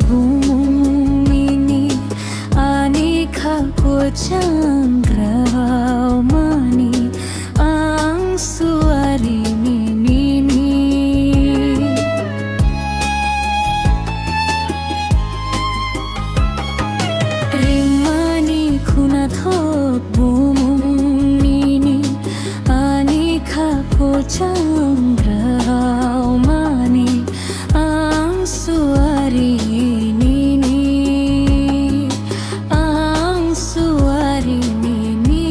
bumini ani ko changrao mani ang suari nini rimani kuna thok bumini ani ko changrao mani ang suari nini ang suari nini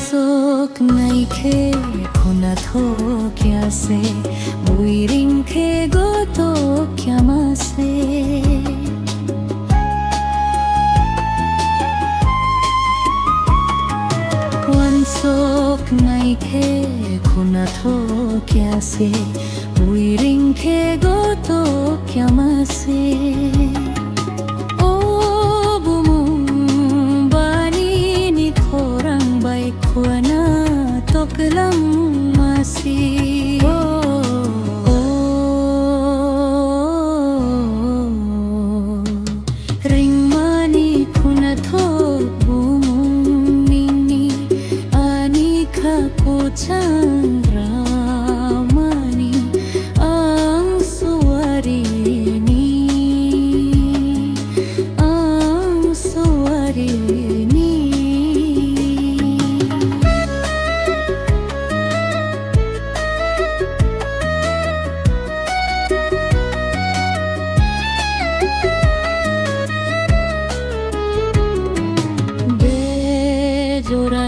sok nai khe khuna tho kya se buiring khe go to kya ma se wan sok nai khe khuna tho kya se buiring khe go to kya ma se kuana toklam masi ring mani kuna thok bumini ani kha ko chandra mani ang suari ni ang suari ni Jora